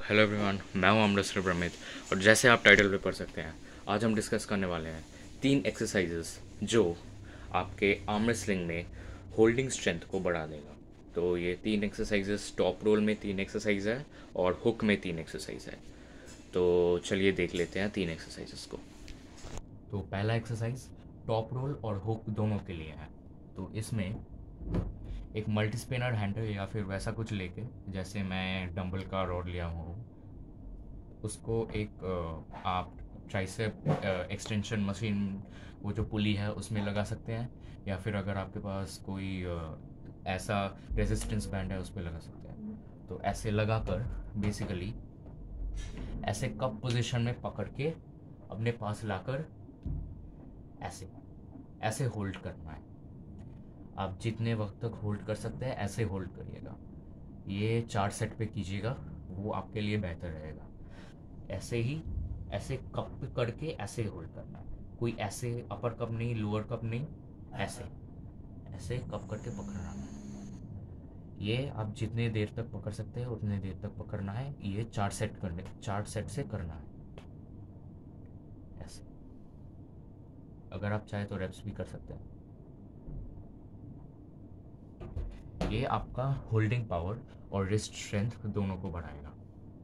Hello everyone, मैं हूं अमृतसर प्रमित। और जैसे आप टाइटल पे पढ़ सकते हैं, आज हम डिस्कस करने वाले हैं 3 एक्सरसाइजेस जो आपके आर्म रेसलिंग में होल्डिंग स्ट्रेंथ को बढ़ा देगा। तो ये 3 एक्सरसाइजेस टॉप रोल में 3 एक्सरसाइज है और हुक में 3 एक्सरसाइज है। तो चलिए देख लेते हैं 3 एक्सरसाइजेस को। तो पहला एक्सरसाइज टॉप रोल और हुक दोनों के लिए है। तो इसमें एक मल्टी स्पिनर हैंडल या फिर वैसा कुछ लेके, जैसे मैं डंबल का रॉड लिया हूँ, उसको एक आप ट्राइसेप एक्सटेंशन मशीन, वो जो पुली है उसमें लगा सकते हैं, या फिर अगर आपके पास कोई ऐसा रेजिस्टेंस बैंड है उस पर लगा सकते हैं। तो ऐसे लगा कर बेसिकली ऐसे कप पोजीशन में पकड़ के अपने पास लाकर ऐसे ऐसे होल्ड करना है। आप जितने वक्त तक होल्ड कर सकते हैं ऐसे होल्ड करिएगा। ये 4 सेट पे कीजिएगा, वो आपके लिए बेहतर रहेगा। ऐसे ही ऐसे कप करके ऐसे होल्ड करना है। कोई ऐसे अपर कप नहीं, लोअर कप नहीं, ऐसे ऐसे कप करके पकड़ना है। ये आप जितने देर तक पकड़ सकते हैं उतने देर तक पकड़ना है। ये 4 सेट से करना है ऐसे। अगर आप चाहे तो रेप्स भी कर सकते हैं। ये आपका होल्डिंग पावर और रिस्ट स्ट्रेंथ दोनों को बढ़ाएगा।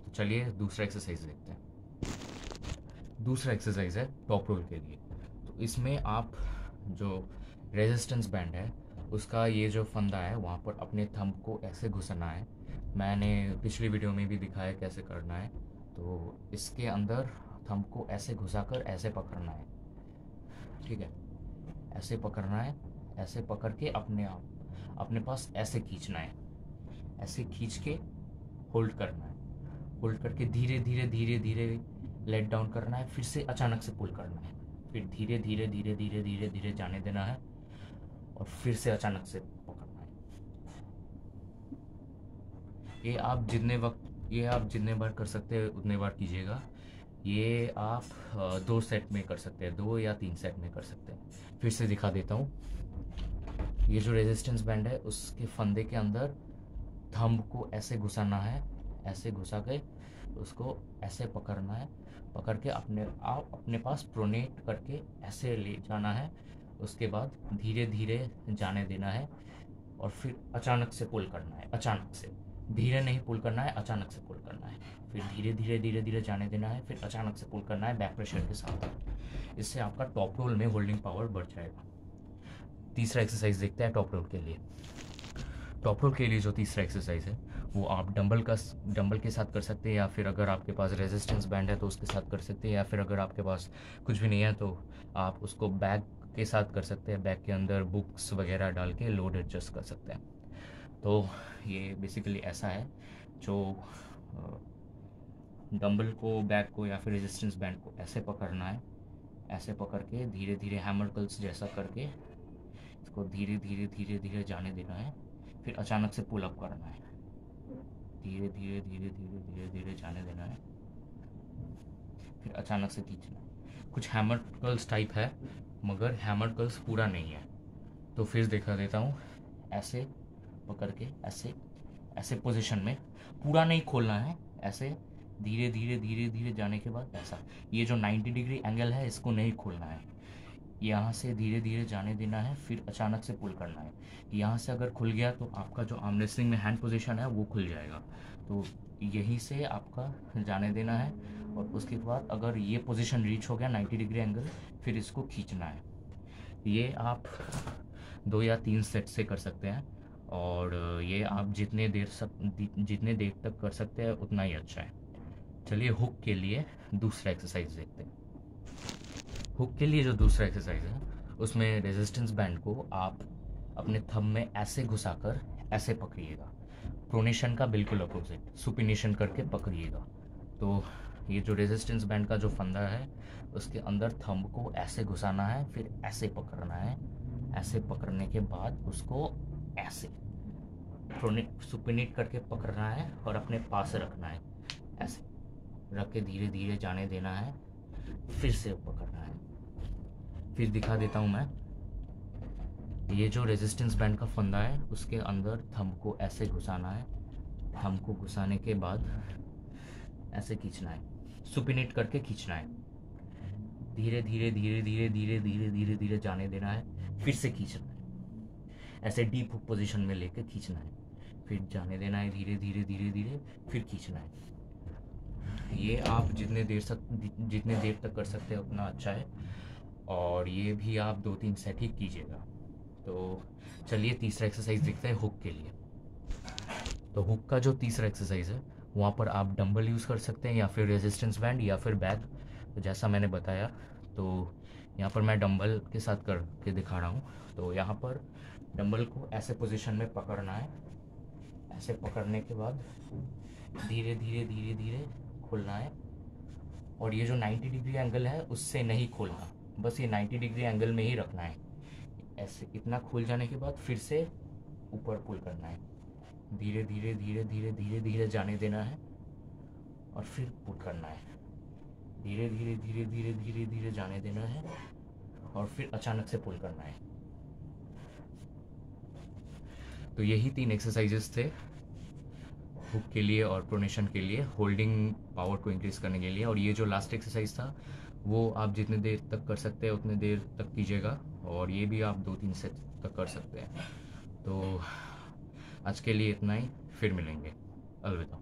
तो चलिए दूसरा एक्सरसाइज देखते हैं। दूसरा एक्सरसाइज है टॉप रोल के लिए। तो इसमें आप जो रेजिस्टेंस बैंड है उसका ये जो फंदा है वहाँ पर अपने थंब को ऐसे घुसना है। मैंने पिछली वीडियो में भी दिखाया कैसे करना है। तो इसके अंदर थंब को ऐसे घुसाकर ऐसे पकड़ना है, ठीक है। ऐसे पकड़ना है, ऐसे पकड़ के अपने पास ऐसे खींचना है। ऐसे खींच के होल्ड करना है। होल्ड करके धीरे धीरे धीरे धीरे लेट डाउन करना है, फिर से अचानक से पुल करना है, फिर धीरे धीरे धीरे धीरे धीरे धीरे जाने देना है और फिर से अचानक से पकड़ना है। ये आप जितने बार कर सकते हैं उतने बार कीजिएगा। ये आप 2 सेट में कर सकते हैं, 2 या 3 सेट में कर सकते हैं। फिर से दिखा देता हूँ। ये जो रेजिस्टेंस बैंड है उसके फंदे के अंदर थंब को ऐसे घुसाना है, ऐसे घुसा के उसको ऐसे पकड़ना है। पकड़ के अपने पास प्रोनेट करके ऐसे ले जाना है। उसके बाद धीरे धीरे जाने देना है और फिर अचानक से पुल करना है। अचानक से, धीरे नहीं पुल करना है, अचानक से पुल करना है। फिर धीरे धीरे धीरे धीरे जाने देना है, फिर अचानक से पुल करना है बैक प्रेशर के साथ। इससे आपका टॉप रोल में होल्डिंग पावर बढ़ जाएगा। तीसरा एक्सरसाइज देखते हैं टॉप रोल के लिए। टॉप रोल के लिए जो तीसरा एक्सरसाइज है वो आप डंबल के साथ कर सकते हैं, या फिर अगर आपके पास रेजिस्टेंस बैंड है तो उसके साथ कर सकते हैं, या फिर अगर आपके पास कुछ भी नहीं है तो आप उसको बैग के साथ कर सकते हैं। बैग के अंदर बुक्स वगैरह डाल के लोड एडजस्ट कर सकते हैं। तो ये बेसिकली ऐसा है, जो डंबल को, बैग को या फिर रेजिस्टेंस बैंड को ऐसे पकड़ना है। ऐसे पकड़ के धीरे धीरे हैमर कर्ल्स जैसा करके इसको धीरे धीरे धीरे धीरे जाने देना है। फिर अचानक से पुल अप करना है। धीरे धीरे धीरे धीरे धीरे धीरे जाने देना है, फिर अचानक से खींचना है। कुछ हैमर कर्ल्स टाइप है, मगर हैमर कर्ल्स पूरा नहीं है। तो फिर दिखा देता हूँ। ऐसे पकड़ के ऐसे ऐसे पोजीशन में पूरा नहीं खोलना है। ऐसे धीरे धीरे धीरे धीरे जाने के बाद ऐसा, ये जो 90 डिग्री एंगल है इसको नहीं खोलना है। यहाँ से धीरे धीरे जाने देना है, फिर अचानक से पुल करना है। यहाँ से अगर खुल गया तो आपका जो आर्म रेसलिंग में हैंड पोजीशन है वो खुल जाएगा। तो यहीं से आपका जाने देना है और उसके बाद अगर ये पोजीशन रीच हो गया 90 डिग्री एंगल, फिर इसको खींचना है। ये आप 2 या 3 सेट से कर सकते हैं और ये आप जितने देर तक कर सकते हैं उतना ही अच्छा है। चलिए हुक के लिए दूसरा एक्सरसाइज देखते हैं। हुक के लिए जो दूसरा एक्सरसाइज है उसमें रेजिस्टेंस बैंड को आप अपने थंब में ऐसे घुसाकर ऐसे पकड़िएगा। प्रोनेशन का बिल्कुल अपोजिट, सुपिनेशन करके पकड़िएगा। तो ये जो रेजिस्टेंस बैंड का जो फंदा है उसके अंदर थंब को ऐसे घुसाना है, फिर ऐसे पकड़ना है। ऐसे पकड़ने के बाद उसको ऐसे सुपिनेट करके पकड़ना है और अपने पास रखना है। ऐसे रख के धीरे धीरे जाने देना है, फिर से पकड़ना है। फिर दिखा देता हूँ मैं। ये जो रेजिस्टेंस बैंड का फंदा है उसके अंदर थंब को ऐसे घुसाना है। थंब को घुसाने के बाद ऐसे खींचना है, सुपिनेट करके खींचना है, धीरे धीरे धीरे धीरे धीरे धीरे धीरे धीरे जाने देना है, फिर से खींचना है, ऐसे डीप हुक पोजीशन में लेके खींचना है, फिर जाने देना है, धीरे धीरे धीरे धीरे, फिर खींचना है। ये आप जितने देर तक कर सकते हैं उतना अच्छा है, और ये भी आप 2-3 सेट ही कीजिएगा। तो चलिए तीसरा एक्सरसाइज देखते हैं हुक के लिए। तो हुक का जो तीसरा एक्सरसाइज है वहाँ पर आप डंबल यूज़ कर सकते हैं या फिर रेजिस्टेंस बैंड या फिर बैग, तो जैसा मैंने बताया। तो यहाँ पर मैं डंबल के साथ करके दिखा रहा हूँ। तो यहाँ पर डंबल को ऐसे पोजीशन में पकड़ना है, ऐसे पकड़ने के बाद धीरे धीरे धीरे धीरे खोलना है, और ये जो 90 डिग्री एंगल है उससे नहीं खोलना, बस ये 90 डिग्री एंगल में ही रखना है। ऐसे इतना खुल जाने के बाद फिर से ऊपर पुल करना है, धीरे धीरे धीरे धीरे धीरे धीरे जाने देना है, और फिर पुल करना है, धीरे धीरे धीरे धीरे धीरे धीरे जाने देना है, और फिर अचानक से पुल करना है। तो यही 3 एक्सरसाइजेस थे हुक के लिए और प्रोनेशन के लिए, होल्डिंग पावर को इंक्रीज करने के लिए। और ये जो लास्ट एक्सरसाइज था वो आप जितने देर तक कर सकते हैं उतने देर तक कीजिएगा, और ये भी आप 2-3 सेट तक कर सकते हैं। तो आज के लिए इतना ही, फिर मिलेंगे, अलविदा।